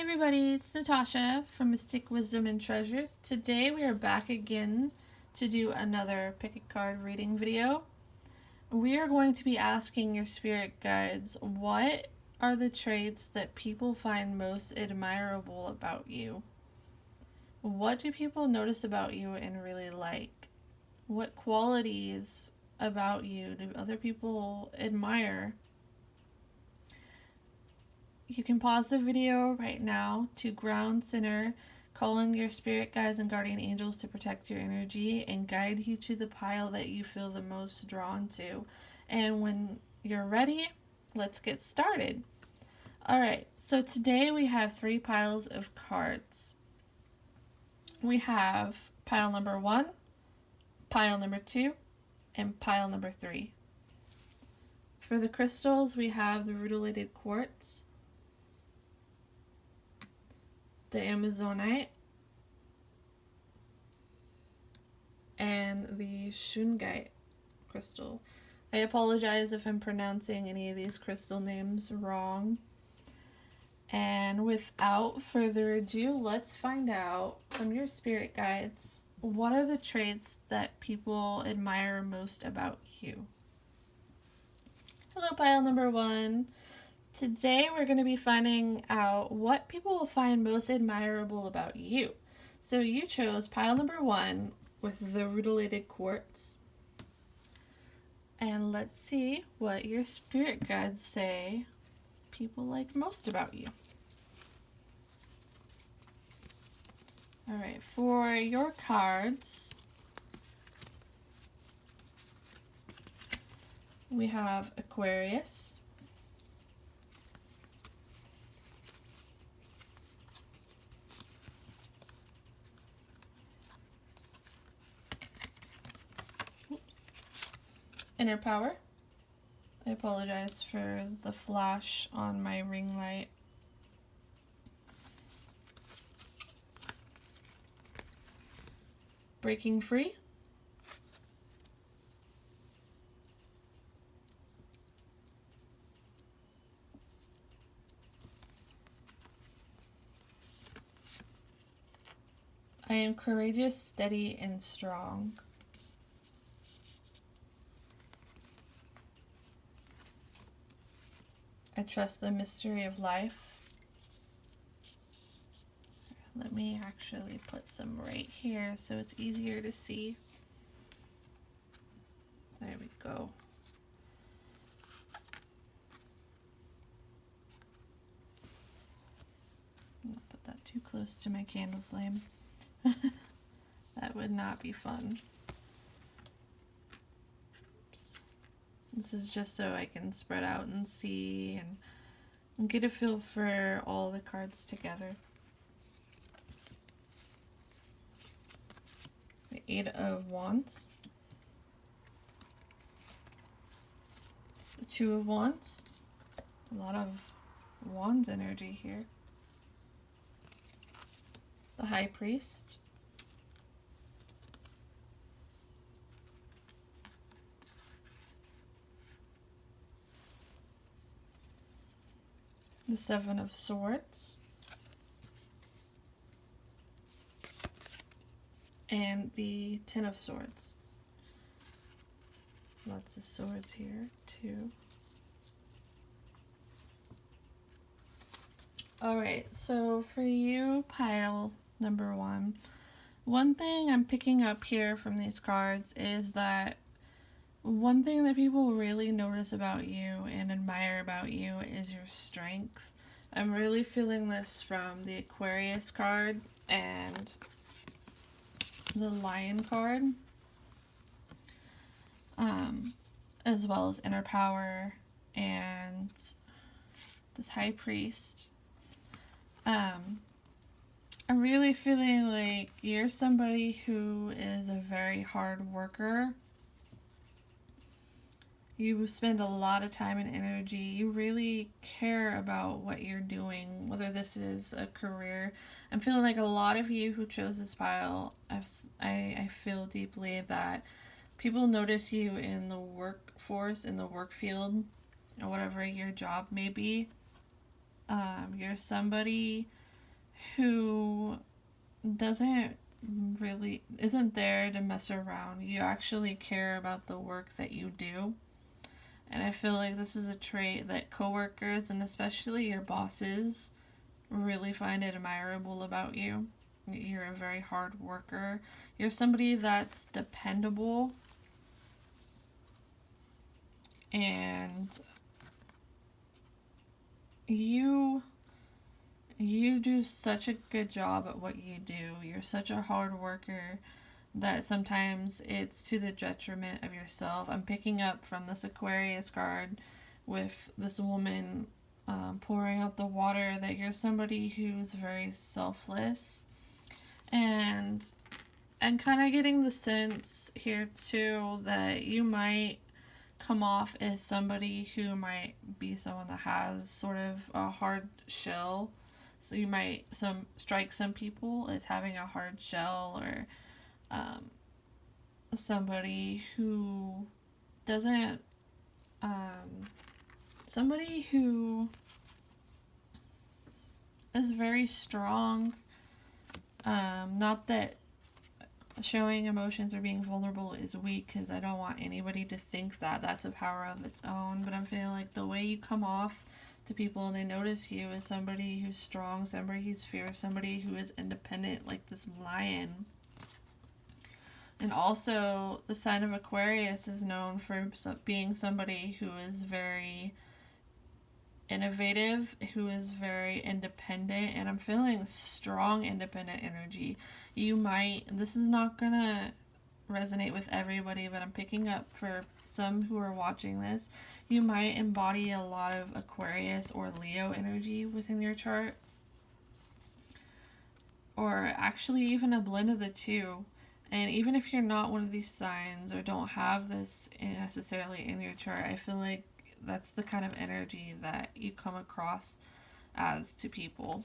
everybody, it's Natasha from Mystic Wisdom and Treasures. Today we are back again to do another pick a card reading video. We are going to be asking your spirit guides, what are the traits that people find most admirable about you? What do people notice about you and really like? What qualities about you do other people admire? You can pause the video right now to ground, center, call in your spirit guides and guardian angels to protect your energy and guide you to the pile that you feel the most drawn to. And when you're ready, let's get started. Alright, so today we have 3 piles of cards. We have pile number 1, pile number 2, and pile number 3. For the crystals, we have the Rutilated Quartz, the Amazonite, and the Shungite crystal. I apologize if I'm pronouncing any of these crystal names wrong. And without further ado, let's find out from your spirit guides, what are the traits that people admire most about you? Hello, pile number 1. Today we're going to be finding out what people will find most admirable about you. So you chose pile number 1 with the Rutilated Quartz. And let's see what your spirit guides say people like most about you. Alright, for your cards, we have Aquarius, Inner Power. I apologize for the flash on my ring light. Breaking Free. I am courageous, steady, and strong. I trust the mystery of life. Let me actually put some right here so it's easier to see. There we go. I'm not put that too close to my candle flame. That would not be fun. Oops. This is just so I can spread out and see and get a feel for all the cards together. The 8 of Wands, the 2 of Wands, a lot of Wands energy here, the High Priest, the 7 of Swords, and the 10 of Swords. Lots of swords here too. Alright, so for you, pile number 1, one thing I'm picking up here from these cards is that one thing that people really notice about you and admire about you is your strength. I'm really feeling this from the Aquarius card and the Lion card, as well as Inner Power and this High Priest. I'm really feeling like you're somebody who is a very hard worker. You spend a lot of time and energy. You really care about what you're doing, whether this is a career. I'm feeling like a lot of you who chose this pile, I feel deeply that people notice you in the workforce, in the work field, or whatever your job may be. You're somebody who doesn't isn't there to mess around. You actually care about the work that you do. And I feel like this is a trait that coworkers and especially your bosses really find admirable about you. You're a very hard worker. You're somebody that's dependable. And you do such a good job at what you do. You're such a hard worker that sometimes it's to the detriment of yourself. I'm picking up from this Aquarius card with this woman pouring out the water that you're somebody who's very selfless. And kind of getting the sense here too that you might come off as somebody who might be someone that has sort of a hard shell. So you might strike some people as having a hard shell, or somebody who doesn't, somebody who is very strong. Not that showing emotions or being vulnerable is weak, because I don't want anybody to think that that's a power of its own, but I'm feeling like the way you come off to people and they notice you as somebody who's strong, somebody who's fierce, somebody who is independent, like this lion. And also, the sign of Aquarius is known for being somebody who is very innovative, who is very independent, and I'm feeling strong independent energy. You might, this is not gonna resonate with everybody, but I'm picking up for some who are watching this, you might embody a lot of Aquarius or Leo energy within your chart, or actually even a blend of the two. And even if you're not one of these signs or don't have this necessarily in your chart, I feel like that's the kind of energy that you come across as to people.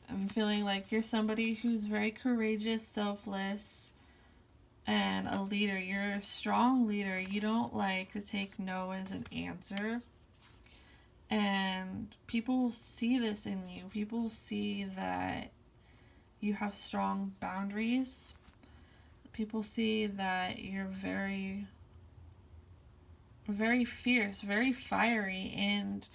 I'm feeling like you're somebody who's very courageous, selfless, and a leader. You're a strong leader. You don't like to take no as an answer. And people see this in you. People see that you have strong boundaries. People see that you're very, very fierce, very fiery. And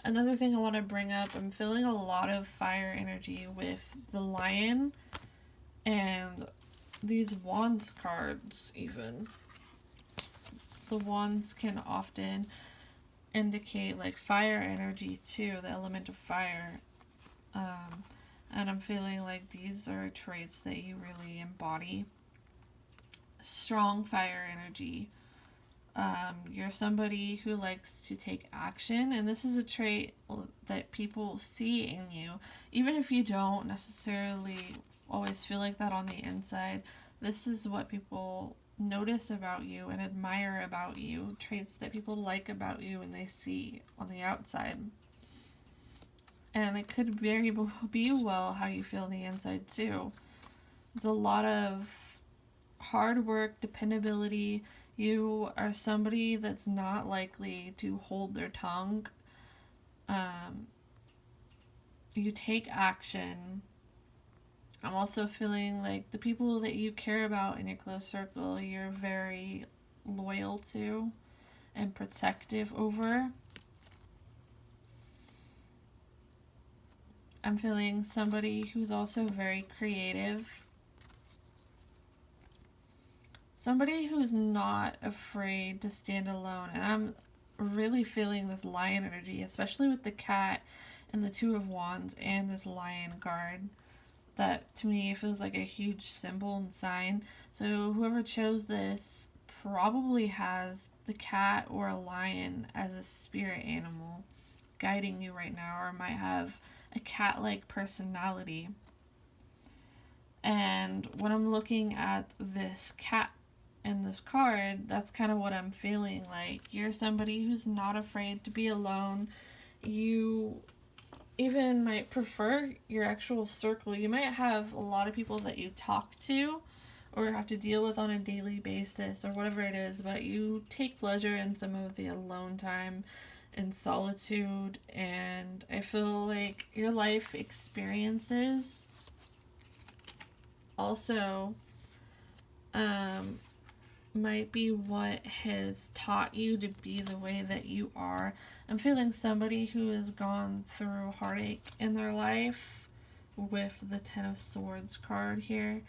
another thing I want to bring up, I'm feeling a lot of fire energy with the lion and these wands cards even. The wands can often indicate like fire energy too, the element of fire. And I'm feeling like these are traits that you really embody. Strong fire energy. You're somebody who likes to take action, and this is a trait that people see in you. Even if you don't necessarily always feel like that on the inside, this is what people notice about you and admire about you, traits that people like about you and they see on the outside. And it could very be well how you feel on the inside too. There's a lot of hard work, dependability. You are somebody that's not likely to hold their tongue. You take action. I'm also feeling like the people that you care about in your close circle, you're very loyal to and protective over. I'm feeling somebody who's also very creative. Somebody who's not afraid to stand alone. And I'm really feeling this lion energy, especially with the cat and the Two of Wands and this lion card. That to me feels like a huge symbol and sign. So whoever chose this probably has the cat or a lion as a spirit animal guiding you right now, or might have a cat-like personality. And when I'm looking at this cat in this card, that's kind of what I'm feeling like. You're somebody who's not afraid to be alone. You even might prefer your actual circle. You might have a lot of people that you talk to or have to deal with on a daily basis or whatever it is, but you take pleasure in some of the alone time and solitude, and I feel like your life experiences also might be what has taught you to be the way that you are. I'm feeling somebody who has gone through heartache in their life with the Ten of Swords card here.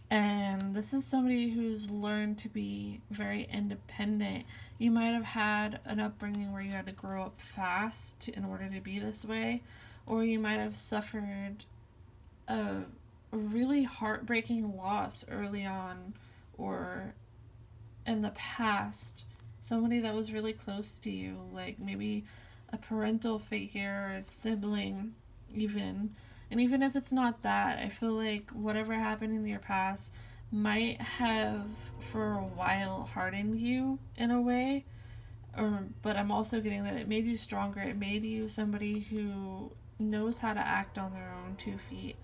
And this is somebody who's learned to be very independent. You might have had an upbringing where you had to grow up fast in order to be this way, or you might have suffered a really heartbreaking loss early on, or in the past, somebody that was really close to you, like maybe a parental figure or a sibling, even. And even if it's not that, I feel like whatever happened in your past might have for a while hardened you in a way. But I'm also getting that it made you stronger. It made you somebody who knows how to act on their own 2 feet.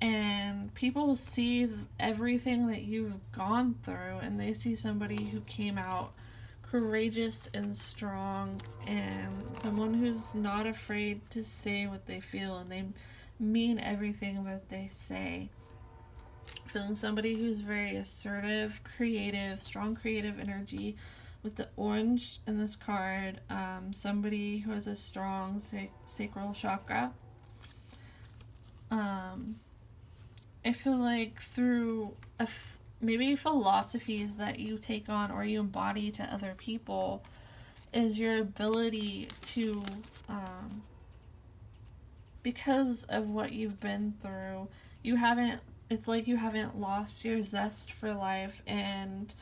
And people see everything that you've gone through, and they see somebody who came out courageous and strong, and someone who's not afraid to say what they feel, and they mean everything that they say. Feeling somebody who's very assertive, creative, strong creative energy with the orange in this card. Somebody who has a strong sacral chakra. I feel like through maybe philosophies that you take on or you embody to other people is your ability to, because of what you've been through, it's like you haven't lost your zest for life and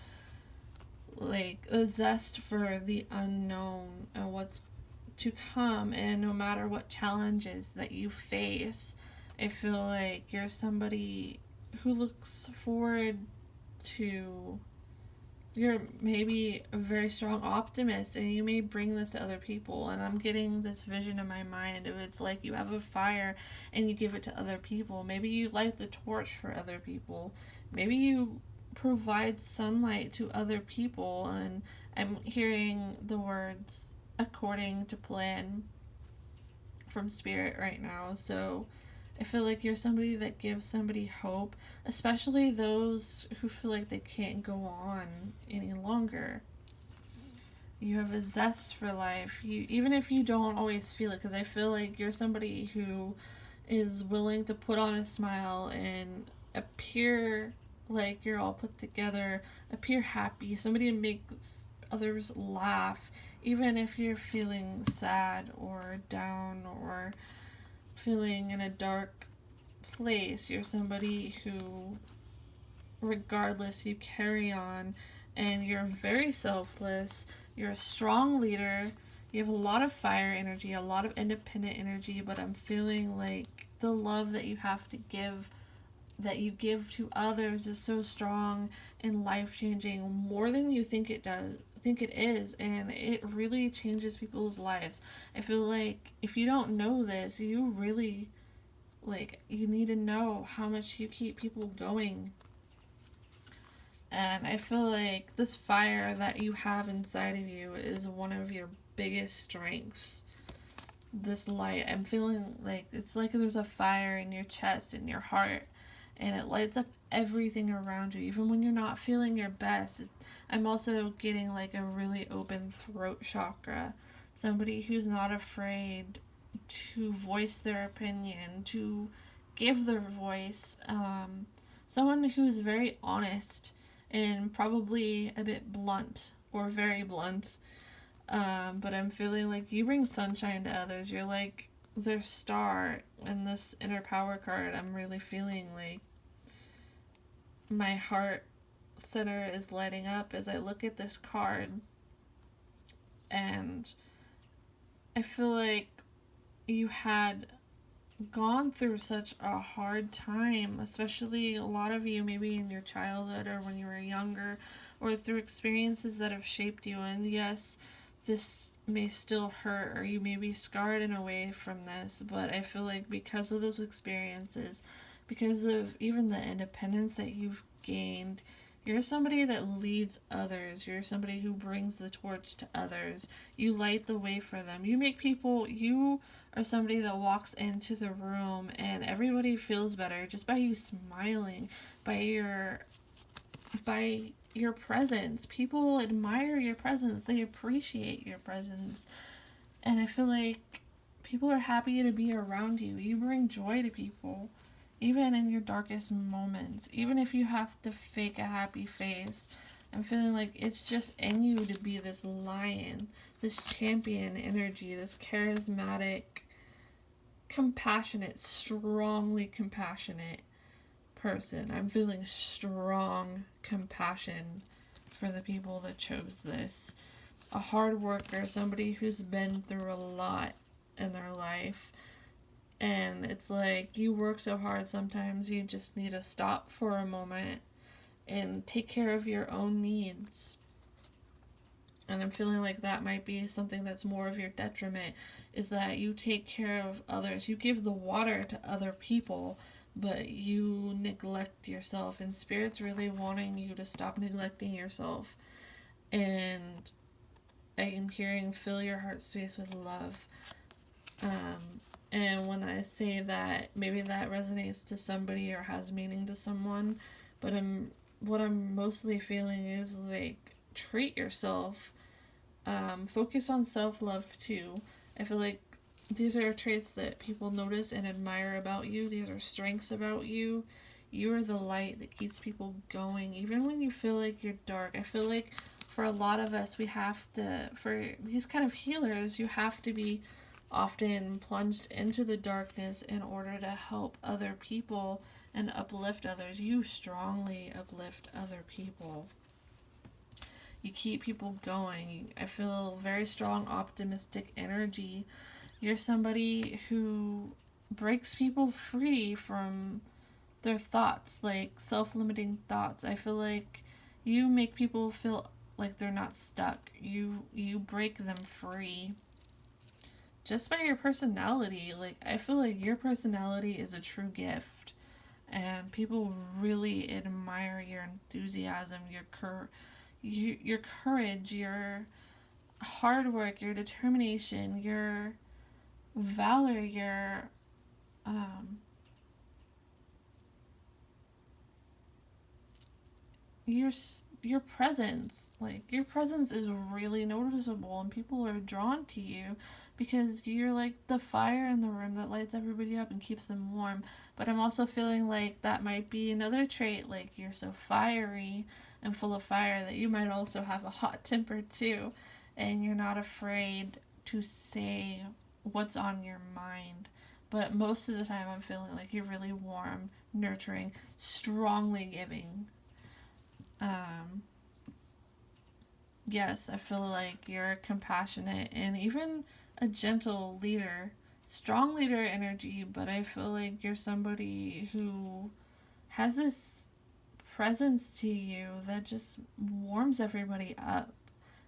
like a zest for the unknown and what's to come. And no matter what challenges that you face, I feel like you're somebody who looks forward to, you're maybe a very strong optimist, and you may bring this to other people. And I'm getting this vision in my mind of it's like you have a fire and you give it to other people. Maybe you light the torch for other people. Maybe you provide sunlight to other people. And I'm hearing the words according to plan from spirit right now. So I feel like you're somebody that gives somebody hope, especially those who feel like they can't go on any longer. You have a zest for life, even if you don't always feel it, because I feel like you're somebody who is willing to put on a smile and appear like you're all put together, appear happy, somebody who makes others laugh, even if you're feeling sad or down or feeling in a dark place. You're somebody who, regardless, you carry on, and you're very selfless. You're a strong leader. You have a lot of fire energy, a lot of independent energy, but I'm feeling like the love that you have to give, that you give to others, is so strong and life-changing, more than you think it is, and it really changes people's lives. I feel like if you don't know this, you really, you need to know how much you keep people going. And I feel like this fire that you have inside of you is one of your biggest strengths. This light, I'm feeling like it's like there's a fire in your chest, in your heart, and it lights up everything around you, even when you're not feeling your best. I'm also getting like a really open throat chakra. Somebody who's not afraid to voice their opinion, to give their voice. Someone who's very honest and probably a bit blunt or very blunt. But I'm feeling like you bring sunshine to others. You're like their star in this inner power card. I'm really feeling like my heart center is lighting up as I look at this card, and I feel like you had gone through such a hard time, especially a lot of you maybe in your childhood or when you were younger, or through experiences that have shaped you. And yes, this may still hurt, or you may be scarred in a way from this, but I feel like because of those experiences, because of even the independence that you've gained, You're somebody that leads others. You're somebody who brings the torch to others. You light the way for them. You are somebody that walks into the room and everybody feels better just by you smiling, by your presence. People admire your presence. They appreciate your presence. And I feel like people are happy to be around you. You bring joy to people, even in your darkest moments. Even if you have to fake a happy face, I'm feeling like it's just in you to be this lion, this champion energy, this charismatic, compassionate, strongly compassionate person. I'm feeling strong compassion for the people that chose this. A hard worker, somebody who's been through a lot in their life. And it's like you work so hard sometimes you just need to stop for a moment and take care of your own needs. And I'm feeling like that might be something that's more of your detriment, is that you take care of others. You give the water to other people, but you neglect yourself. And Spirit's really wanting you to stop neglecting yourself. And I am hearing, fill your heart space with love. And when I say that, maybe that resonates to somebody or has meaning to someone, but what I'm mostly feeling is like, treat yourself. Focus on self-love too. I feel like these are traits that people notice and admire about you. These are strengths about you. You are the light that keeps people going, even when you feel like you're dark. I feel like for a lot of us, we have to, for these kind of healers, you have to be often plunged into the darkness in order to help other people and uplift others. You strongly uplift other people. You keep people going. I feel very strong, optimistic energy. You're somebody who breaks people free from their thoughts, like self-limiting thoughts. I feel like you make people feel like they're not stuck. You break them free. Just by your personality. Like, I feel like your personality is a true gift. And people really admire your enthusiasm, your courage, your hard work, your determination, your valor, your your presence. Like, your presence is really noticeable and people are drawn to you because you're like the fire in the room that lights everybody up and keeps them warm. But I'm also feeling like that might be another trait, like you're so fiery and full of fire that you might also have a hot temper too, and you're not afraid to say what's on your mind. But most of the time I'm feeling like you're really warm, nurturing, strongly giving. Um, yes, I feel like you're compassionate and even a gentle leader, strong leader energy, but I feel like you're somebody who has this presence to you that just warms everybody up.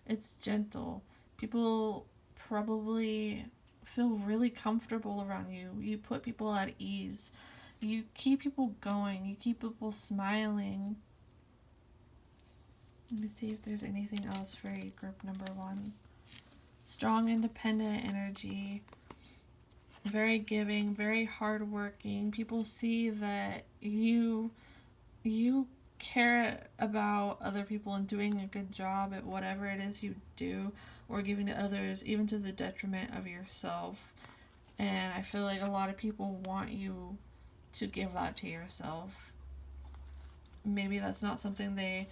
It's gentle. People probably feel really comfortable around you. You put people at ease. You keep people going. You keep people smiling. Let me see if there's anything else for you, group number 1. Strong, independent energy. Very giving, very hardworking. People see that you care about other people and doing a good job at whatever it is you do, or giving to others, even to the detriment of yourself. And I feel like a lot of people want you to give that to yourself. Maybe that's not something they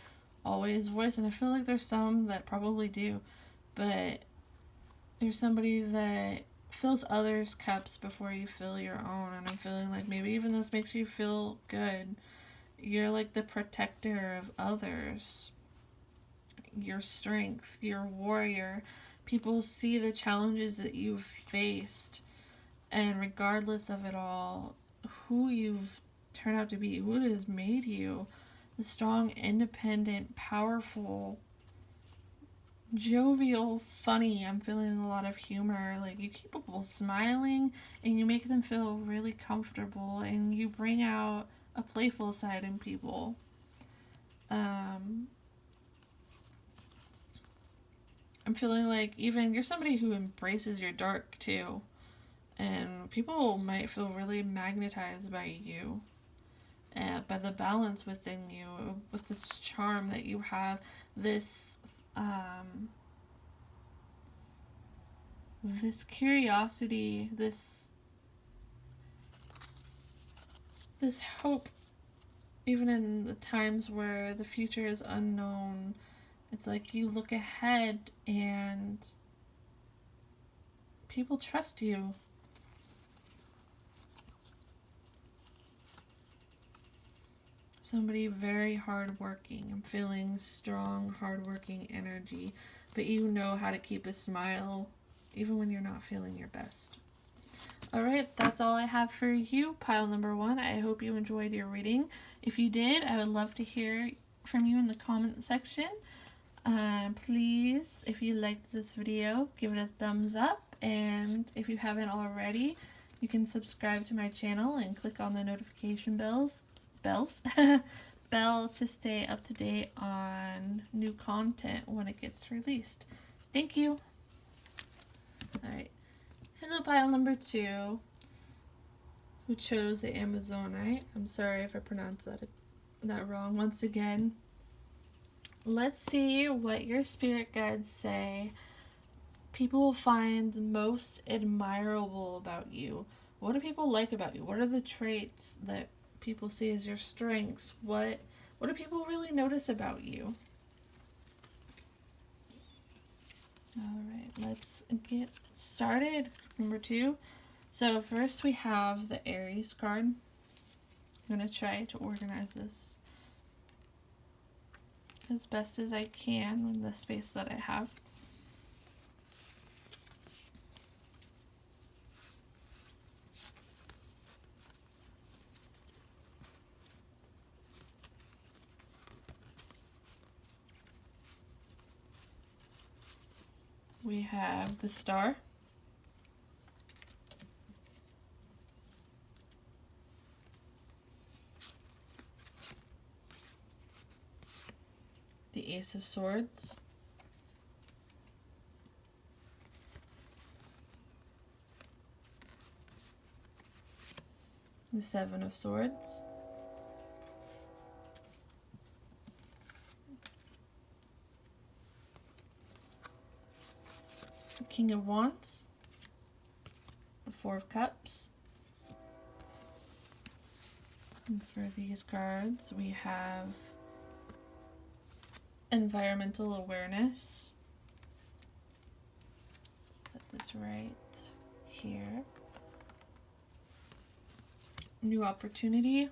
always voice, and I feel like there's some that probably do, but you're somebody that fills others' cups before you fill your own, and I'm feeling like maybe even this makes you feel good. You're like the protector of others. Your strength, your warrior. People see the challenges that you've faced, and regardless of it all, who you've turned out to be, who it has made you, the strong, independent, powerful, jovial, funny. I'm feeling a lot of humor. Like, you keep people smiling and you make them feel really comfortable and you bring out a playful side in people. I'm feeling like even you're somebody who embraces your dark too. And people might feel really magnetized by you, by the balance within you, with this charm that you have, this this curiosity, this hope, even in the times where the future is unknown. It's like you look ahead and people trust you. Somebody very hardworking. I'm feeling strong, hardworking energy, but you know how to keep a smile even when you're not feeling your best. Alright, that's all I have for you, pile number 1. I hope you enjoyed your reading. If you did, I would love to hear from you in the comment section. Please, if you liked this video, give it a thumbs up, and if you haven't already, you can subscribe to my channel and click on the notification bell to stay up to date on new content when it gets released. Thank you. Alright. Hello, pile number 2, who chose the Amazonite. I'm sorry if I pronounced that wrong once again. Let's see what your spirit guides say people will find most admirable about you. What do people like about you? What are the traits that people see as your strengths? What do people really notice about you? Alright, let's get started. Number 2. So first we have the Aries card. I'm going to try to organize this as best as I can in the space that I have. We have the Star. The Ace of Swords. The Seven of Swords. The King of Wands. The Four of Cups. And for these cards, we have environmental awareness. Set this right here. New opportunity.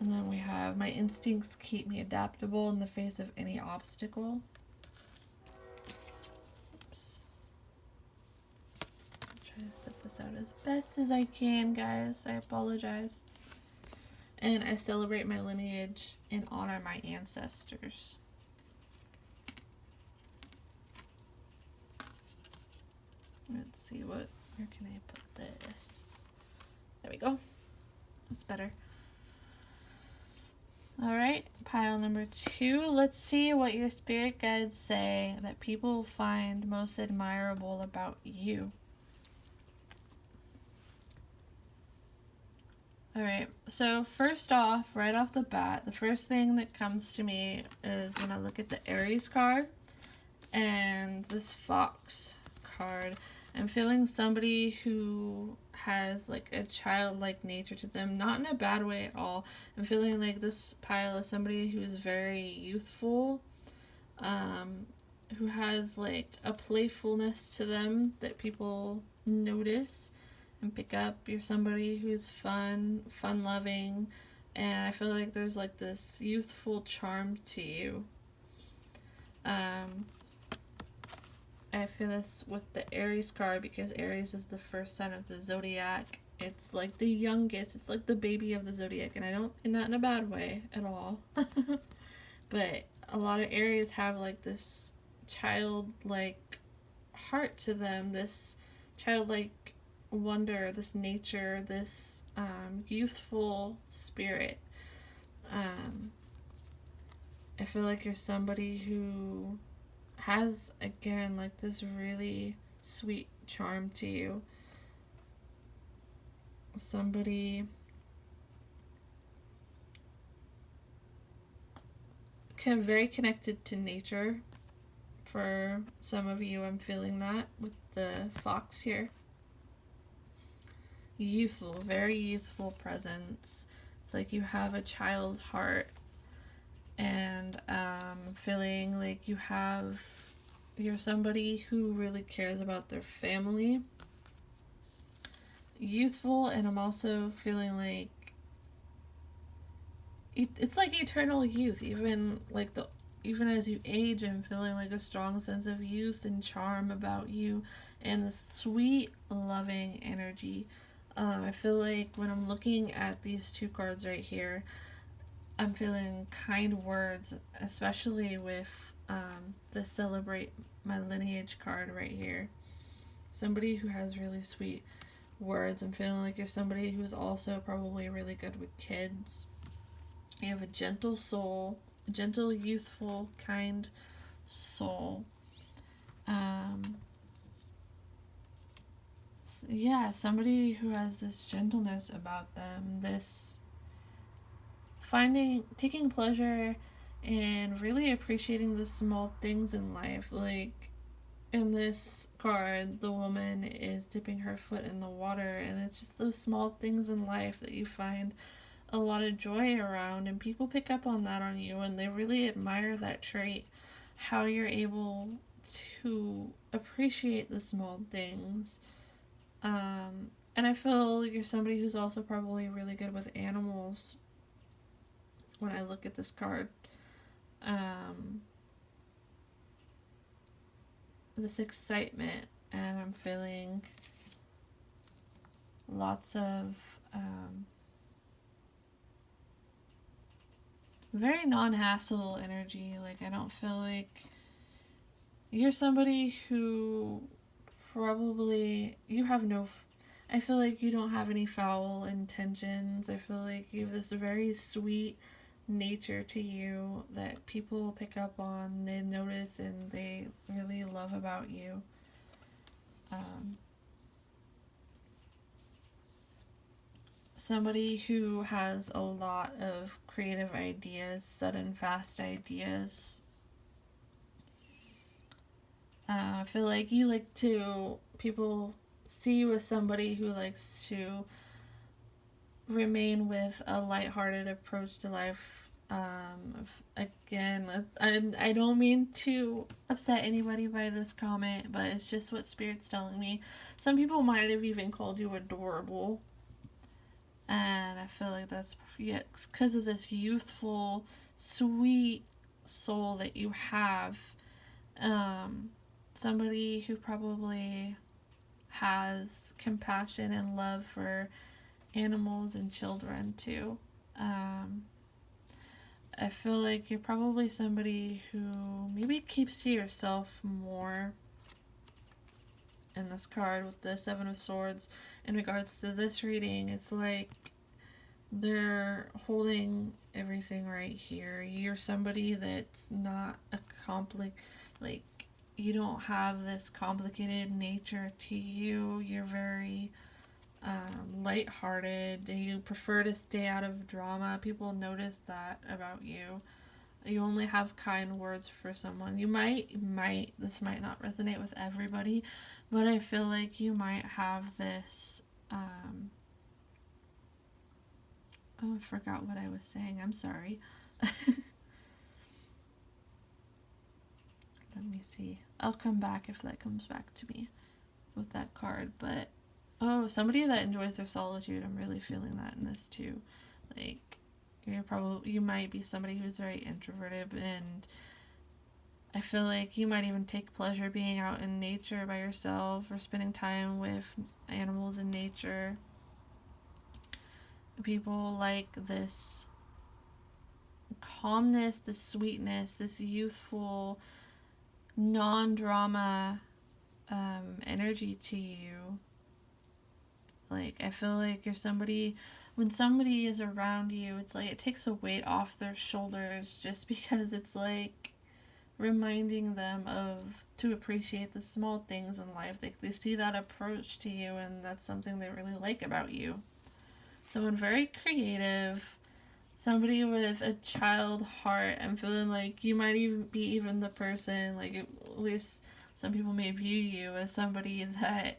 And then we have my instincts keep me adaptable in the face of any obstacle. Oops. I'll try to set this out as best as I can, guys. I apologize. And I celebrate my lineage and honor my ancestors. Let's see, where can I put this? There we go. That's better. Alright, pile number 2. Let's see what your spirit guides say that people find most admirable about you. Alright, so first off, right off the bat, the first thing that comes to me is when I look at the Aries card and this Fox card. I'm feeling somebody who has like a childlike nature to them, not in a bad way at all. I'm feeling like this pile is somebody who's very youthful, who has like a playfulness to them that people notice and pick up. You're somebody who's fun-loving, and I feel like there's like this youthful charm to you. I feel this with the Aries card because Aries is the first sign of the zodiac. It's like the youngest. It's like the baby of the zodiac, and I don't mean that in a bad way at all. But a lot of Aries have like this childlike heart to them, this childlike wonder, this nature, this youthful spirit. Um, I feel like you're somebody who has, again, like this really sweet charm to you. Somebody very connected to nature. For some of you, I'm feeling that with the fox here. Youthful, very youthful presence. It's like you have a child heart, and feeling like you're somebody who really cares about their family. Youthful, and I'm also feeling like it's like eternal youth, even as you age. I'm feeling like a strong sense of youth and charm about you, and the sweet, loving energy. I feel like when I'm looking at these two cards right here, I'm feeling kind words, especially with the celebrate my lineage card right here. Somebody who has really sweet words. I'm feeling like you're somebody who's also probably really good with kids. You have a gentle soul, a gentle, youthful, kind soul. Yeah, somebody who has this gentleness about them, this taking pleasure and really appreciating the small things in life. Like in this card, the woman is dipping her foot in the water, and it's just those small things in life that you find a lot of joy around, and people pick up on that on you, and they really admire that trait, how you're able to appreciate the small things. And I feel you're somebody who's also probably really good with animals when I look at this card. This excitement, and I'm feeling lots of very non-hassle energy. Like, I don't feel like you're somebody who probably you have no I feel like you don't have any foul intentions. I feel like you have this very sweet nature to you that people pick up on, they notice, and they really love about you. Somebody who has a lot of creative ideas, sudden, fast ideas. I feel like you like to, people see you as somebody who likes to remain with a lighthearted approach to life. Again, I don't mean to upset anybody by this comment, but it's just what Spirit's telling me. Some people might have even called you adorable. And I feel like that's because of this youthful, sweet soul that you have. Somebody who probably has compassion and love for animals and children too. I feel like you're probably somebody who maybe keeps to yourself more in this card with the Seven of Swords. In regards to this reading, it's like they're holding everything right here. You're somebody that's not like, you don't have this complicated nature to you. You're very lighthearted. You prefer to stay out of drama. People notice that about you. You only have kind words for someone. You this might not resonate with everybody, but I feel like you might have this, oh, I forgot what I was saying. I'm sorry. Let me see. I'll come back if that comes back to me with that card. But, oh, somebody that enjoys their solitude. I'm really feeling that in this too. Like, you might be somebody who's very introverted, and I feel like you might even take pleasure being out in nature by yourself or spending time with animals in nature. People like this calmness, this sweetness, this youthful, non-drama energy to you. Like, I feel like you're somebody when somebody is around you, it's like it takes a weight off their shoulders, just because it's like reminding them of to appreciate the small things in life. They see that approach to you, and that's something they really like about you. Someone very creative, somebody with a child heart. I'm feeling like you might even be even the person, like at least some people may view you as somebody that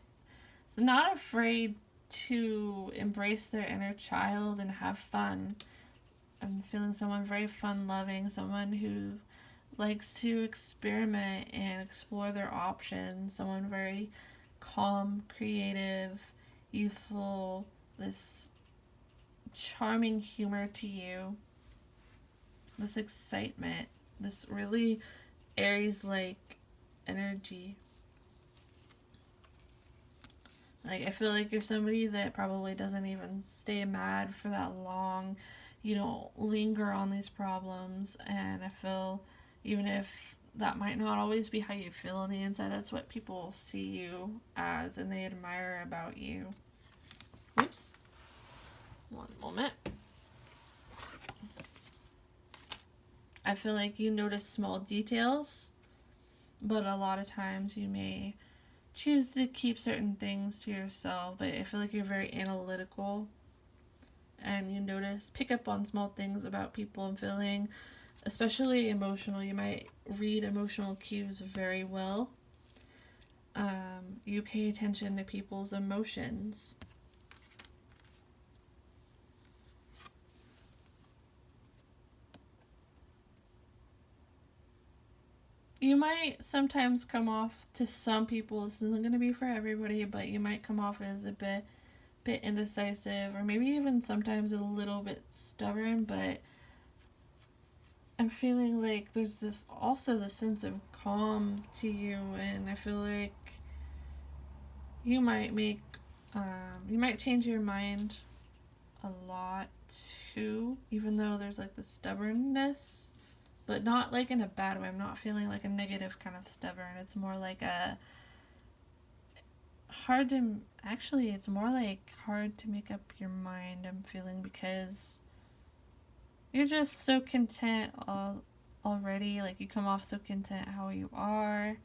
is not afraid to embrace their inner child and have fun. I'm feeling someone very fun loving, someone who likes to experiment and explore their options, someone very calm, creative, youthful, this charming humor to you, this excitement, this really Aries like energy. Like, I feel like you're somebody that probably doesn't even stay mad for that long. You don't linger on these problems, and I feel even if that might not always be how you feel on the inside, that's what people see you as and they admire about you. Oops. One moment. I feel like you notice small details, but a lot of times you may choose to keep certain things to yourself. But I feel like you're very analytical, and you pick up on small things about people and feeling, especially emotional. You might read emotional cues very well. You pay attention to people's emotions. You might sometimes come off to some people, this isn't going to be for everybody, but you might come off as a bit indecisive, or maybe even sometimes a little bit stubborn, but I'm feeling like there's this also the sense of calm to you, and I feel like you might you might change your mind a lot too, even though there's like the stubbornness, but not like in a bad way. I'm not feeling like a negative kind of stubborn. It's more like a hard to actually it's more like hard to make up your mind, I'm feeling, because you're just so content already. Like, you come off so content how you are.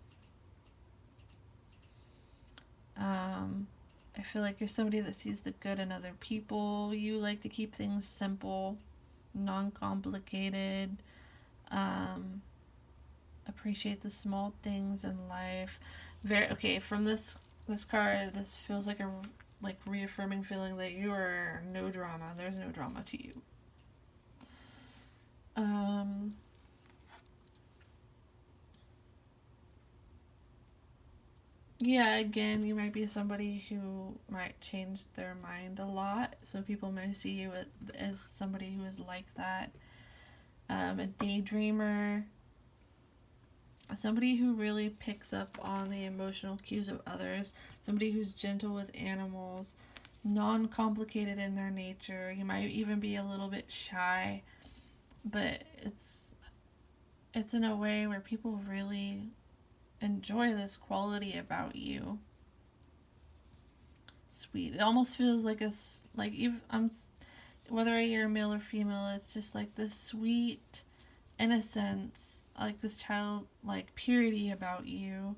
I feel like you're somebody that sees the good in other people. You like to keep things simple, non-complicated. Appreciate the small things in life. From this card, this feels like a reaffirming feeling that you are no drama. There's no drama to you. Yeah, again, you might be somebody who might change their mind a lot, so people may see you as somebody who is like that. A daydreamer, somebody who really picks up on the emotional cues of others, somebody who's gentle with animals, non-complicated in their nature. You might even be a little bit shy, but it's in a way where people really enjoy this quality about you. Sweet. It almost feels like whether you're male or female, it's just like this sweet innocence, like this child like purity about you.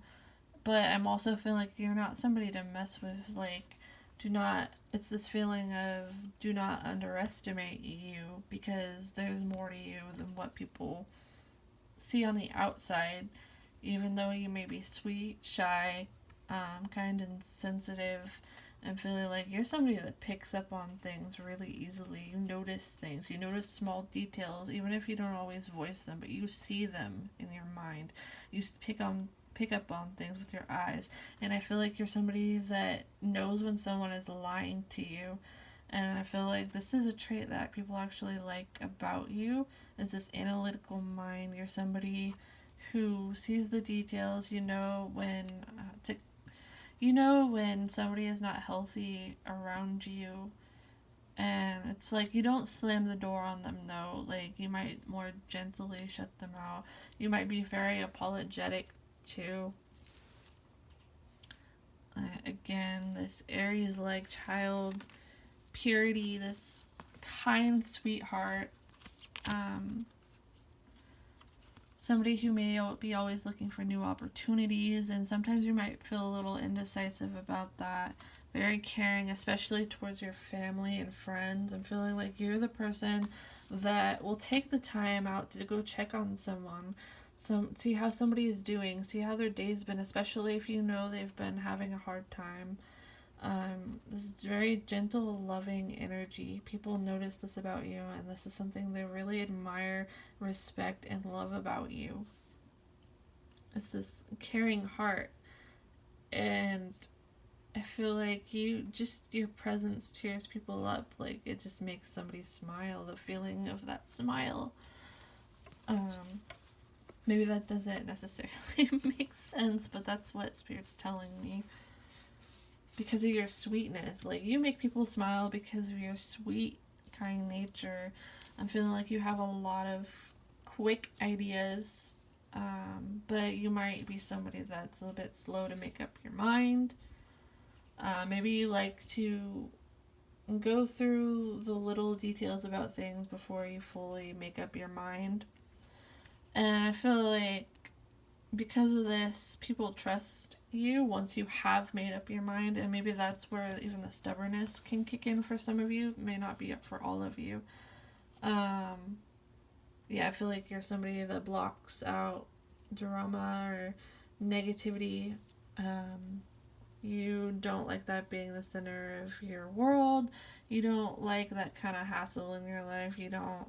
But I'm also feeling like you're not somebody to mess with. Like, it's this feeling of do not underestimate you, because there's more to you than what people see on the outside. Even though you may be sweet, shy, kind and sensitive, and feeling like you're somebody that picks up on things really easily. You notice things. You notice small details, even if you don't always voice them, but you see them in your mind. You pick up on things with your eyes. And I feel like you're somebody that knows when someone is lying to you. And I feel like this is a trait that people actually like about you. It's this analytical mind. You're somebody who sees the details. You know when somebody is not healthy around you, and it's like you don't slam the door on them. No, like, you might more gently shut them out. You might be very apologetic too. Again, this Aries like child purity, this kind sweetheart. Somebody who may be always looking for new opportunities, and sometimes you might feel a little indecisive about that. Very caring, especially towards your family and friends. I'm feeling like you're the person that will take the time out to go check on someone. See how somebody is doing, see how their day's been, especially if you know they've been having a hard time. This is very gentle, loving energy. People notice this about you, and this is something they really admire, respect, and love about you. It's this caring heart, and I feel like your presence cheers people up. Like, it just makes somebody smile. The feeling of that smile. Maybe that doesn't necessarily make sense, but that's what Spirit's telling me. Because of your sweetness. Like, you make people smile because of your sweet, kind nature. I'm feeling like you have a lot of quick ideas, but you might be somebody that's a little bit slow to make up your mind. Maybe you like to go through the little details about things before you fully make up your mind. And I feel like because of this, people trust you once you have made up your mind, and maybe that's where even the stubbornness can kick in for some of you. It may not be up for all of you. Yeah, I feel like you're somebody that blocks out drama or negativity. You don't like that being the center of your world. You don't like that kind of hassle in your life. You don't,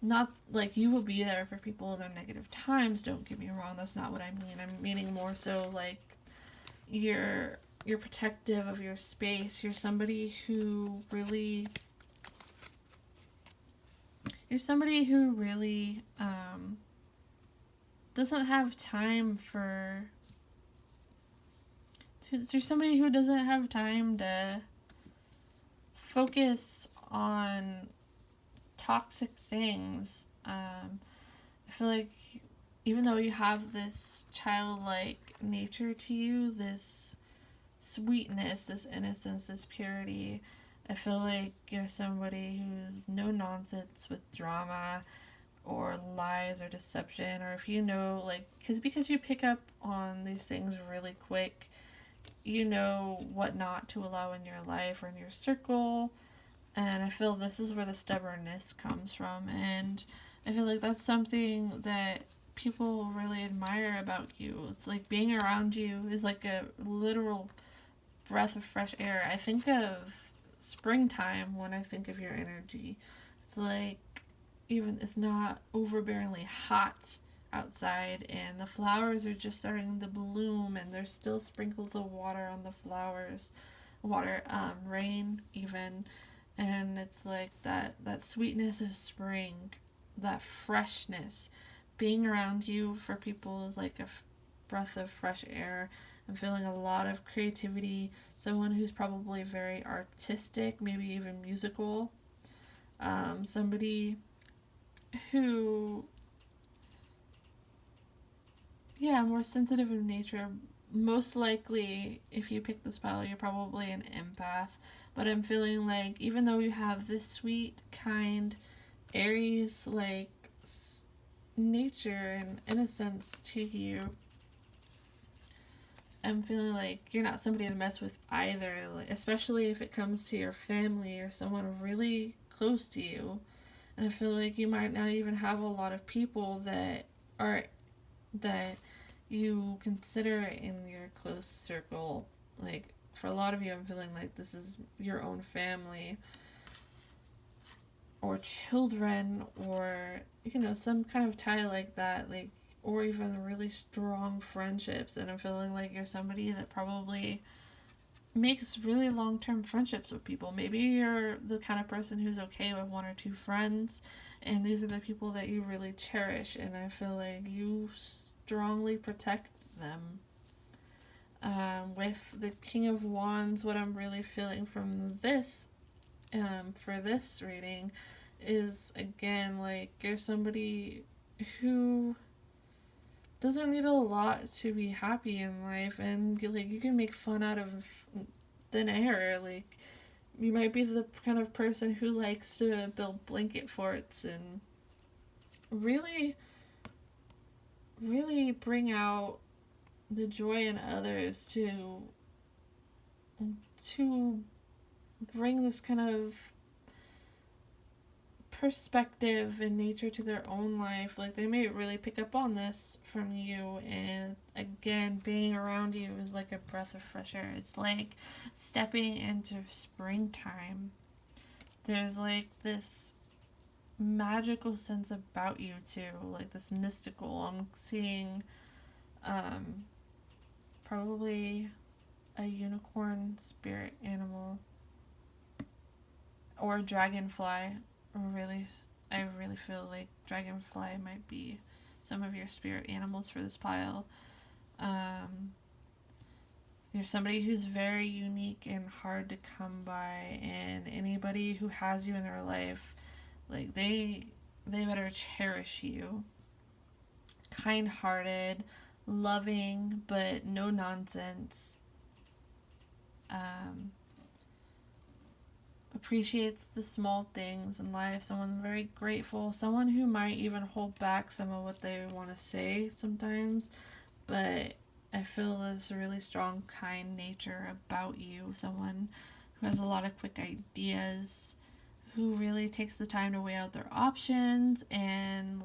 not like you will be there for people in their negative times. Don't get me wrong. That's not what I mean. I'm meaning more so like you're protective of your space. You're somebody who really doesn't have time for. There's somebody who doesn't have time to focus on toxic things. I feel like even though you have this childlike nature to you, this sweetness, this innocence, this purity, I feel like you're somebody who's no nonsense with drama or lies or deception, or if you know, like, because you pick up on these things really quick, you know what not to allow in your life or in your circle. And I feel this is where the stubbornness comes from, and I feel like that's something that people really admire about you. It's like being around you is like a literal breath of fresh air. I think of springtime when I think of your energy. It's like even it's not overbearingly hot outside, and the flowers are just starting to bloom, and there's still sprinkles of water on the flowers, rain even, and it's like that sweetness of spring, that freshness. Being around you for people is like a breath of fresh air. I'm feeling a lot of creativity, someone who's probably very artistic, maybe even musical, somebody who, yeah, more sensitive in nature. Most likely, if you pick this pile, you're probably an empath. But I'm feeling like even though you have this sweet, kind, Aries like nature and innocence to you, I'm feeling like you're not somebody to mess with either, like, especially if it comes to your family or someone really close to you. And I feel like you might not even have a lot of people that you consider in your close circle. Like, for a lot of you, I'm feeling like this is your own family or children, or some kind of tie like that, like, or even really strong friendships. And I'm feeling like you're somebody that probably makes really long-term friendships with people. Maybe you're the kind of person who's okay with one or two friends, and these are the people that you really cherish, and I feel like you strongly protect them. With the King of Wands, what I'm really feeling from this, for this reading, is again like you're somebody who doesn't need a lot to be happy in life, and like you can make fun out of thin air. Like, You might be the kind of person who likes to build blanket forts and really, really bring out the joy in others to bring this kind of perspective and nature to their own life. Like, they may really pick up on this from you, and again, being around you is like a breath of fresh air. It's like stepping into springtime. There's like this magical sense about you too, like this mystical. I'm seeing probably a unicorn spirit animal or a dragonfly. Really, I really feel like dragonfly might be some of your spirit animals for this pile. You're somebody who's very unique and hard to come by, and anybody who has you in their life, like, they better cherish you. Kind-hearted, loving, but no nonsense. Appreciates the small things in life. Someone very grateful. Someone who might even hold back some of what they want to say sometimes, but I feel there's a really strong, kind nature about you. Someone who has a lot of quick ideas, who really takes the time to weigh out their options and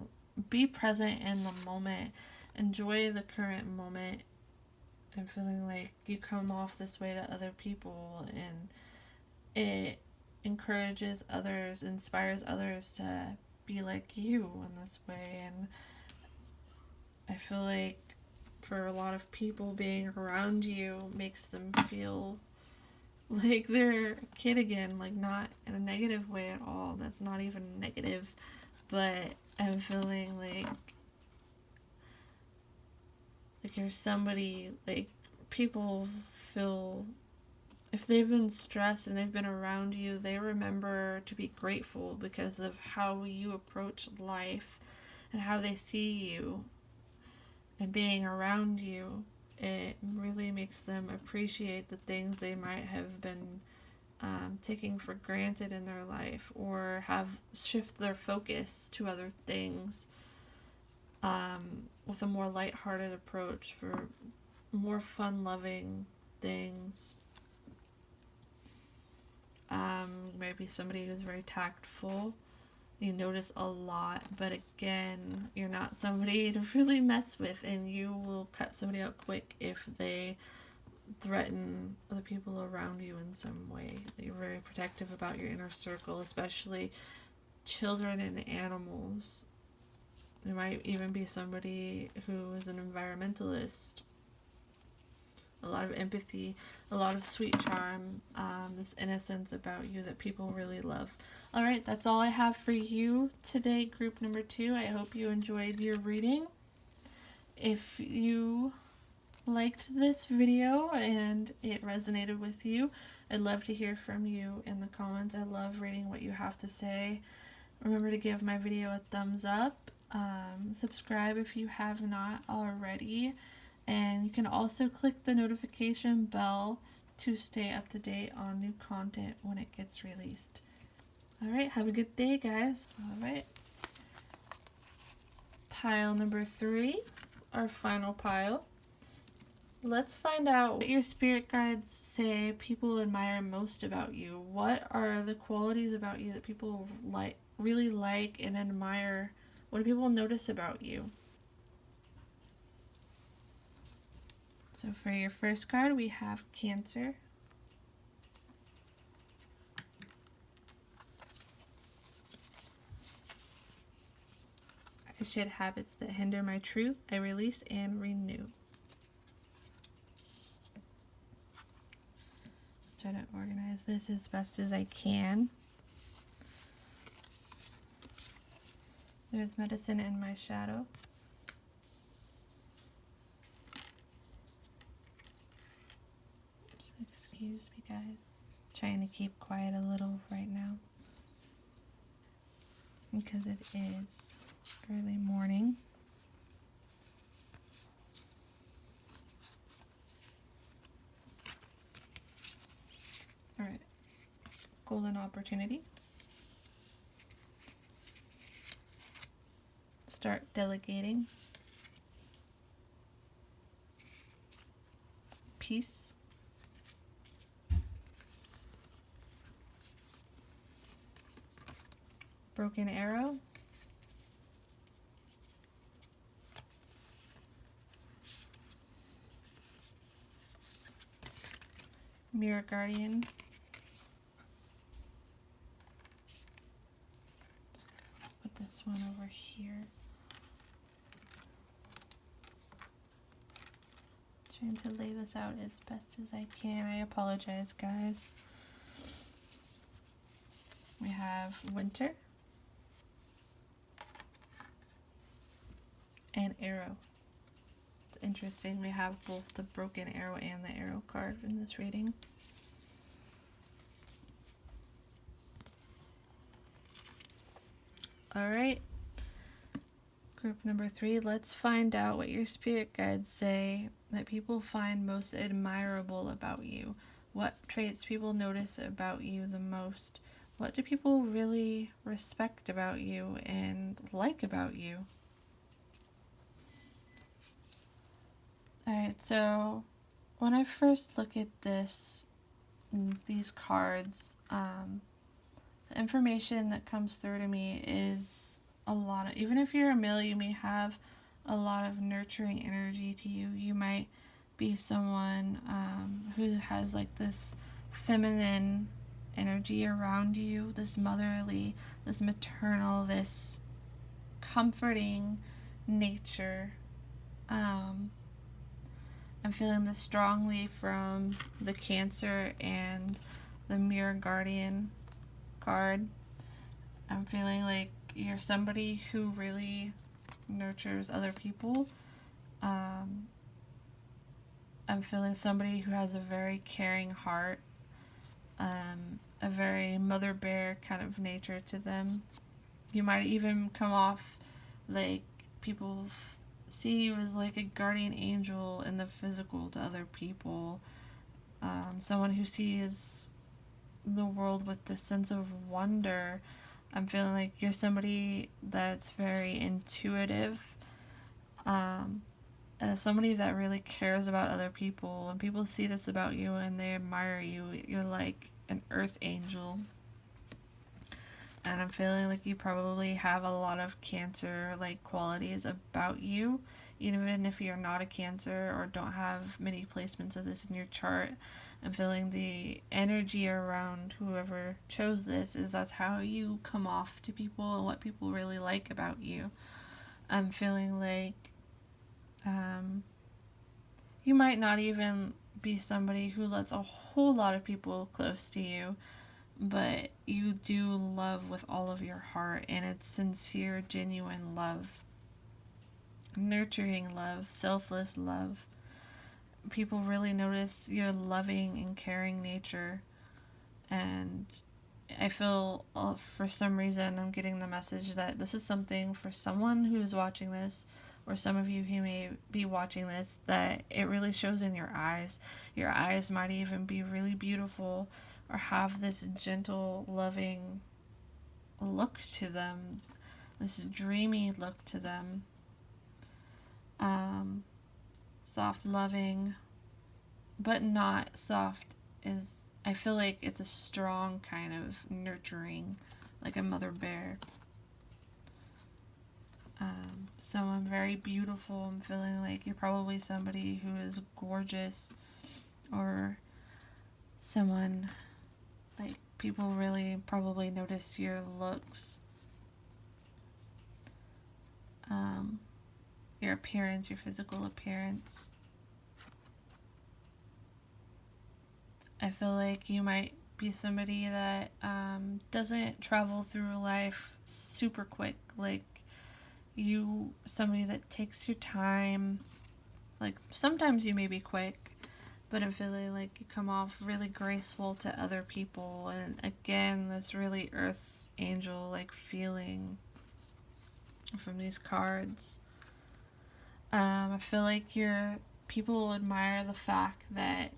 be present in the moment. Enjoy the current moment. I'm feeling like you come off this way to other people, and it encourages others, inspires others to be like you in this way. And I feel like for a lot of people, being around you makes them feel like they're a kid again, like not in a negative way at all. That's not even negative, but I'm feeling like you're somebody, like, people feel, if they've been stressed and they've been around you, they remember to be grateful because of how you approach life and how they see you. And being around you, it really makes them appreciate the things they might have been taking for granted in their life, or have shift their focus to other things with a more lighthearted approach for more fun-loving things. Maybe somebody who's very tactful. You notice a lot, but again, you're not somebody to really mess with, and you will cut somebody out quick if they threaten the people around you in some way. You're very protective about your inner circle, especially children and animals. There might even be somebody who is an environmentalist. A lot of empathy, a lot of sweet charm, this innocence about you that people really love. Alright, that's all I have for you today, group number 2. I hope you enjoyed your reading. If you liked this video and it resonated with you, I'd love to hear from you in the comments. I love reading what you have to say. Remember to give my video a thumbs up. Subscribe if you have not already. And you can also click the notification bell to stay up to date on new content when it gets released. Alright, have a good day, guys. Alright. Pile number 3, our final pile. Let's find out what your spirit guides say people admire most about you. What are the qualities about you that people really like and admire? What do people notice about you? So for your first card, we have Cancer. I shed habits that hinder my truth. I release and renew. Try to organize this as best as I can. There's medicine in my shadow. Excuse me, guys. Trying to keep quiet a little right now because it is early morning. Alright. golden opportunity. Start delegating. Peace. Broken arrow. Mirror guardian. Put this one over here. Trying to lay this out as best as I can. I apologize, guys. We have winter and arrow. It's interesting. We have both the broken arrow and the arrow card in this reading. All right. Group number 3, let's find out what your spirit guides say that people find most admirable about you. What traits people notice about you the most? What do people really respect about you and like about you? Alright, so when I first look at these cards, the information that comes through to me is a lot of, even if you're a male, you may have a lot of nurturing energy to you. You might be someone who has like this feminine energy around you, this motherly, this maternal, this comforting nature. I'm feeling this strongly from the Cancer and the Mirror Guardian card. I'm feeling like you're somebody who really nurtures other people. I'm feeling somebody who has a very caring heart, a very mother bear kind of nature to them. You might even come off like people see you as like a guardian angel in the physical to other people. Someone who sees the world with this sense of wonder. I'm feeling like you're somebody that's very intuitive, and somebody that really cares about other people, and people see this about you and they admire you. You're like an earth angel. And I'm feeling like you probably have a lot of Cancer like qualities about you, even if you're not a Cancer or don't have many placements of this in your chart. I'm feeling the energy around whoever chose this is that's how you come off to people and what people really like about you. I'm feeling like you might not even be somebody who lets a whole lot of people close to you, but you do love with all of your heart, and it's sincere, genuine love, nurturing love, selfless love. People really notice your loving and caring nature, and I feel for some reason I'm getting the message that this is something for someone who is watching this, or some of you who may be watching this, that it really shows in your eyes. Your eyes might even be really beautiful or have this gentle, loving look to them, this dreamy look to them. Soft, loving, but not soft is, I feel like it's a strong kind of nurturing, like a mother bear. Someone very beautiful. I'm feeling like you're probably somebody who is gorgeous, or someone like people really probably notice your looks, your appearance, your physical appearance. I feel like you might be somebody that doesn't travel through life super quick. Like you, somebody that takes your time. Like sometimes you may be quick, but I'm feeling like you come off really graceful to other people. And again, this really earth angel like feeling from these cards. I feel like people admire the fact that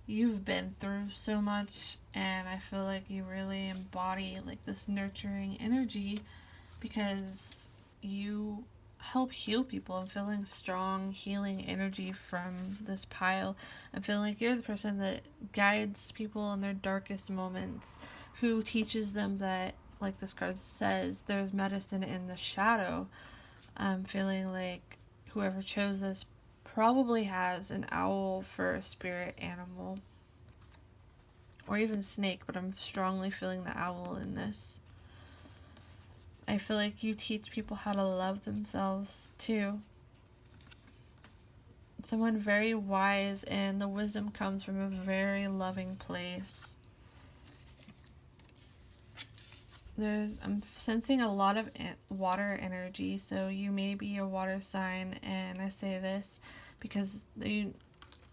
you've been through so much, and I feel like you really embody like this nurturing energy because you help heal people. I'm feeling strong healing energy from this pile. I'm feeling like you're the person that guides people in their darkest moments, who teaches them that, like this card says, there's medicine in the shadow. I'm feeling like whoever chose this probably has an owl for a spirit animal, or even snake, but I'm strongly feeling the owl in this. I feel like you teach people how to love themselves too. Someone very wise, and the wisdom comes from a very loving place. I'm sensing a lot of water energy, so you may be a water sign, and I say this because you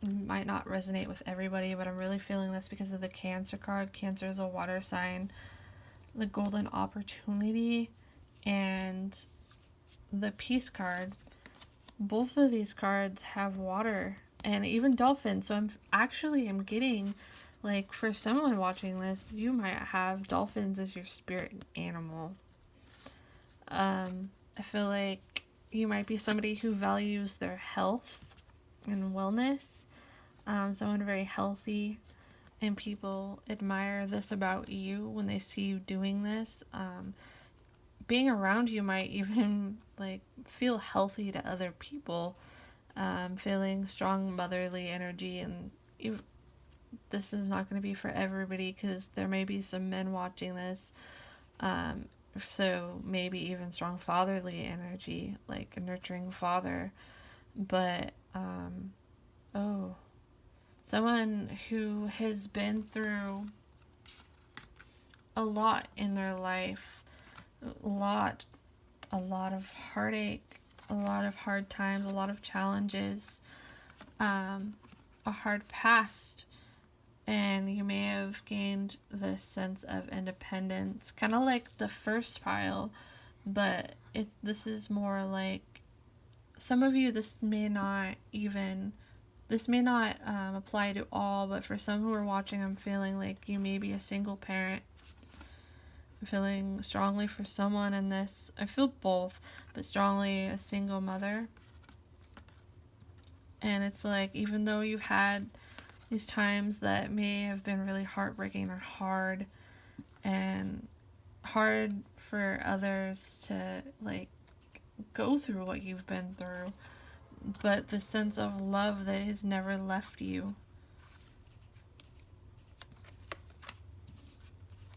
might not resonate with everybody, but I'm really feeling this because of the Cancer card. Cancer is a water sign. The golden opportunity and the peace card, both of these cards have water, and even dolphins. So I'm getting, like, for someone watching this, you might have dolphins as your spirit animal. I feel like you might be somebody who values their health and wellness, someone very healthy, and people admire this about you when they see you doing this. Being around you might even like feel healthy to other people, feeling strong motherly energy. And this is not going to be for everybody because there may be some men watching this, so maybe even strong fatherly energy, like a nurturing father. But someone who has been through a lot in their life, a lot of heartache, a lot of hard times, a lot of challenges, a hard past, and you may have gained this sense of independence, kind of like the first pile, but this is more like, some of you, this may not apply to all, but for some who are watching, I'm feeling like you may be a single parent. I'm feeling strongly for someone in this. I feel both, but strongly a single mother. And it's like, even though you've had these times that may have been really heartbreaking or hard, and hard for others to like go through what you've been through, but the sense of love that has never left you.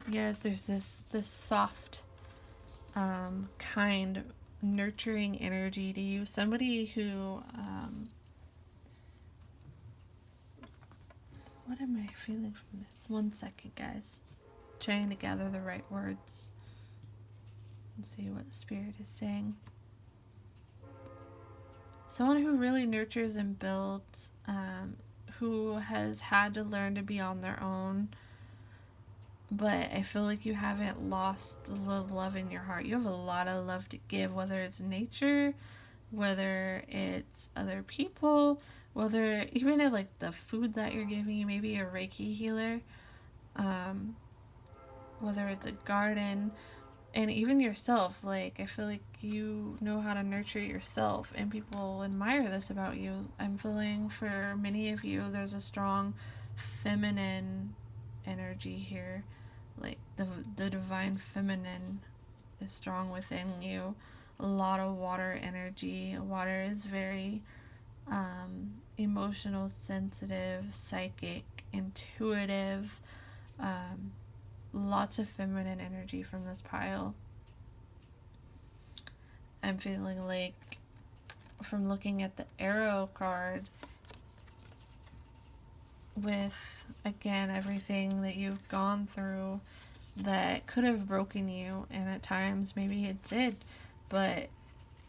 Yes, there's this soft, kind, nurturing energy to you. Somebody who, what am I feeling from this? 1 second, guys. Trying to gather the right words and see what the spirit is saying. Someone who really nurtures and builds, who has had to learn to be on their own, but I feel like you haven't lost the love in your heart. You have a lot of love to give, whether it's nature, whether it's other people, whether even if like the food that you're giving, you may be a Reiki healer, whether it's a garden, and even yourself. Like, I feel like you know how to nurture yourself, and people admire this about you. I'm feeling for many of you, there's a strong feminine energy here. Like, the divine feminine is strong within you. A lot of water energy. Water is very emotional, sensitive, psychic, intuitive. Lots of feminine energy from this pile. I'm feeling like, from looking at the arrow card, with, again, everything that you've gone through that could have broken you, and at times maybe it did, but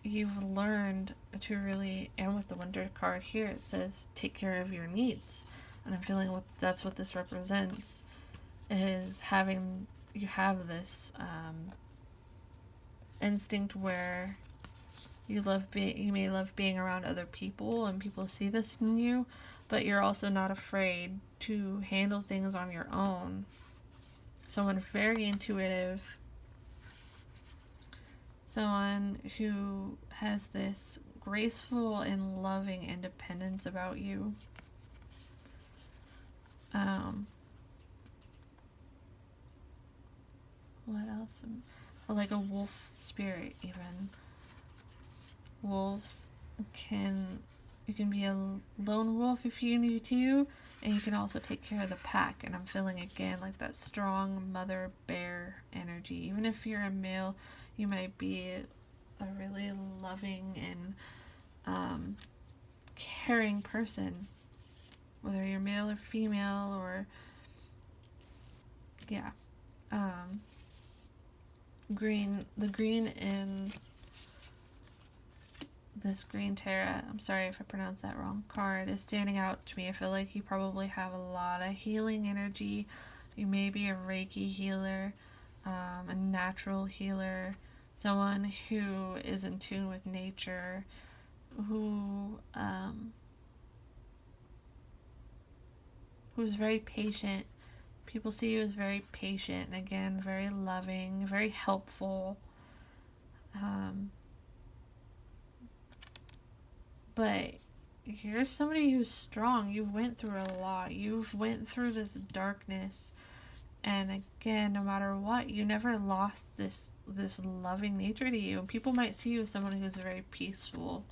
you've learned to really, and with the winter card here, it says take care of your needs, and I'm feeling that's what this represents, is you have this instinct where you may love being around other people, and people see this in you, but you're also not afraid to handle things on your own. Someone very intuitive. Someone who has this graceful and loving independence about you. What else? Like a wolf spirit, even. Wolves you can be a lone wolf if you need to, and you can also take care of the pack. And I'm feeling again like that strong mother bear energy. Even if you're a male, you might be a really loving and caring person, whether you're male or female, or yeah. The green in this green Terra, I'm sorry if I pronounced that wrong, card is standing out to me. I feel like you probably have a lot of healing energy. You may be a Reiki healer, a natural healer, someone who is in tune with nature, who's very patient. People see you as very patient and again, very loving, very helpful. But you're somebody who's strong. You went through a lot. You've went through this darkness. And again, no matter what, you never lost this loving nature to you. People might see you as someone who's very peaceful.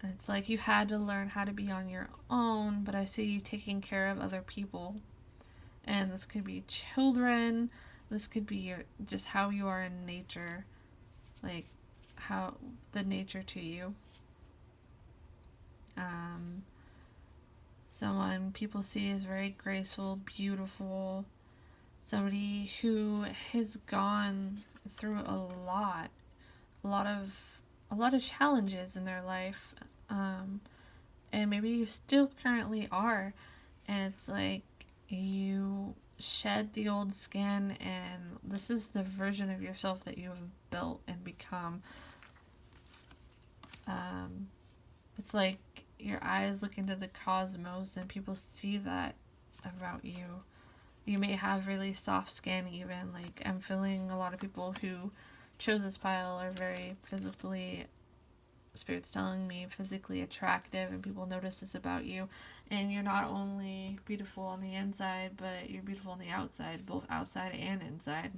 It's like you had to learn how to be on your own, but I see you taking care of other people. And this could be children. This could be just how you are in nature. Like, how the nature to you. Someone people see as very graceful, beautiful. Somebody who has gone through a lot of challenges in their life. And maybe you still currently are. And it's like you shed the old skin, and this is the version of yourself that you have built and become. It's like your eyes look into the cosmos and people see that about you. You may have really soft skin even. Like, I'm feeling a lot of people who chose this pile are very physically, Spirit's telling me, physically attractive, and people notice this about you. And you're not only beautiful on the inside, but you're beautiful on the outside, both outside and inside.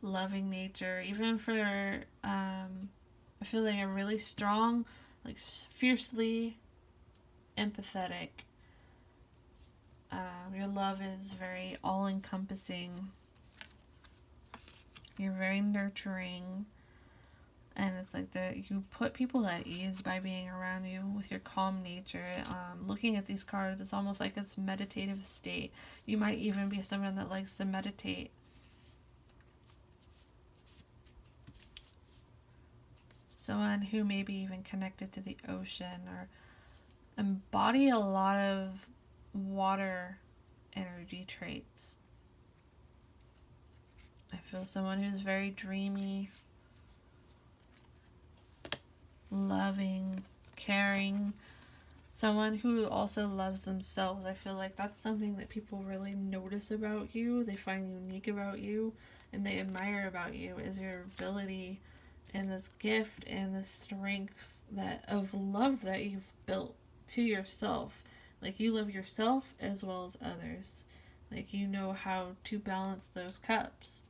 Loving nature, even for, I feel like a really strong, like fiercely empathetic. Your love is very all-encompassing. You're very nurturing. And it's like you put people at ease by being around you with your calm nature. Looking at these cards, it's almost like it's meditative state. You might even be someone that likes to meditate. Someone who may be even connected to the ocean or embody a lot of water energy traits. I feel someone who's very dreamy, loving, caring, someone who also loves themselves. I feel like that's something that people really notice about you, they find unique about you, and they admire about you, is your ability and this gift and this strength of love that you've built to yourself. Like, you love yourself as well as others. Like, you know how to balance those cups.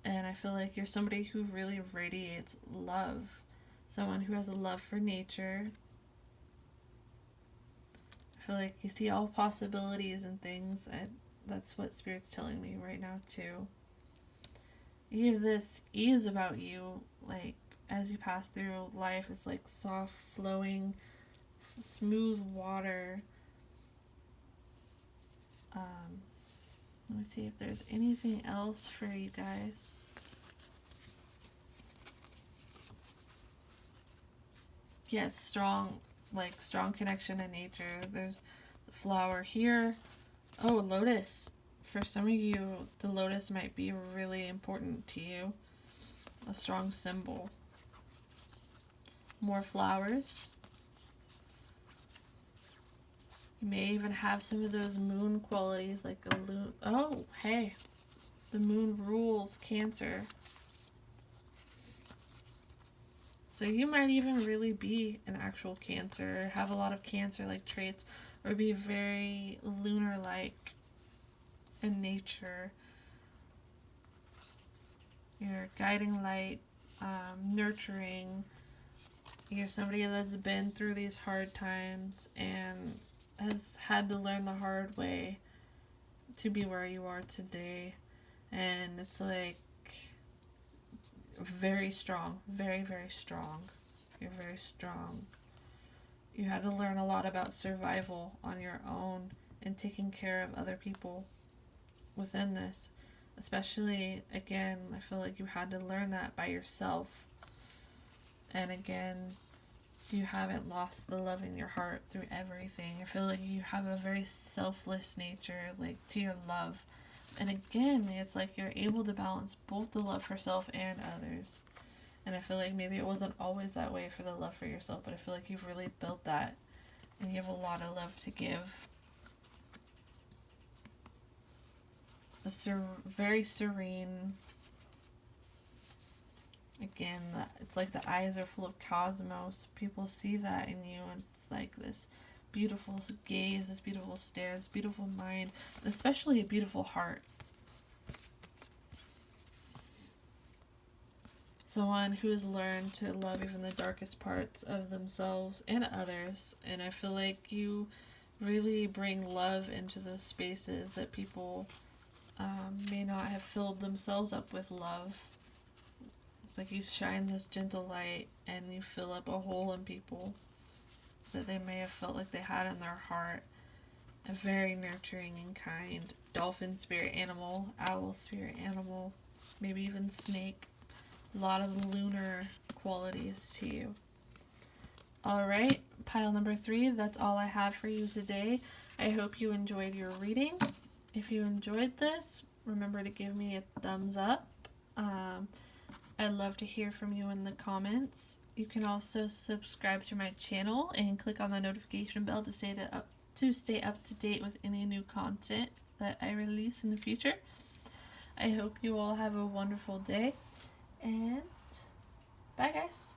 And I feel like you're somebody who really radiates love. Someone who has a love for nature. I feel like you see all possibilities and things. That's what Spirit's telling me right now too. You have this ease about you, like, as you pass through life, it's like soft, flowing, smooth water. Let me see if there's anything else for you guys. Yes, strong connection to nature. There's the flower here. Oh, lotus. For some of you, the lotus might be really important to you. A strong symbol. More flowers. You may even have some of those moon qualities, like a moon. Oh, hey, the moon rules Cancer. So you might even really be an actual Cancer, have a lot of Cancer-like traits, or be very lunar-like in nature. You're guiding light, nurturing. You're somebody that's been through these hard times and has had to learn the hard way to be where you are today. And it's like very strong, very, very strong. You're very strong. You had to learn a lot about survival on your own and taking care of other people within this. Especially, again, I feel like you had to learn that by yourself. And again, you haven't lost the love in your heart through everything. I feel like you have a very selfless nature, like, to your love. And again, it's like you're able to balance both the love for self and others. And I feel like maybe it wasn't always that way for the love for yourself, but I feel like you've really built that. And you have a lot of love to give. Very serene. Again, it's like the eyes are full of cosmos. People see that in you, and it's like this beautiful gaze, this beautiful stare, this beautiful mind, and especially a beautiful heart. Someone who has learned to love even the darkest parts of themselves and others. And I feel like you really bring love into those spaces that people may not have filled themselves up with love. It's like you shine this gentle light and you fill up a hole in people that they may have felt like they had in their heart. A very nurturing and kind dolphin spirit animal, owl spirit animal, maybe even snake. A lot of lunar qualities to you. Alright, pile number 3, that's all I have for you today. I hope you enjoyed your reading. If you enjoyed this, remember to give me a thumbs up. I'd love to hear from you in the comments. You can also subscribe to my channel and click on the notification bell to stay up to date with any new content that I release in the future. I hope you all have a wonderful day, and bye guys.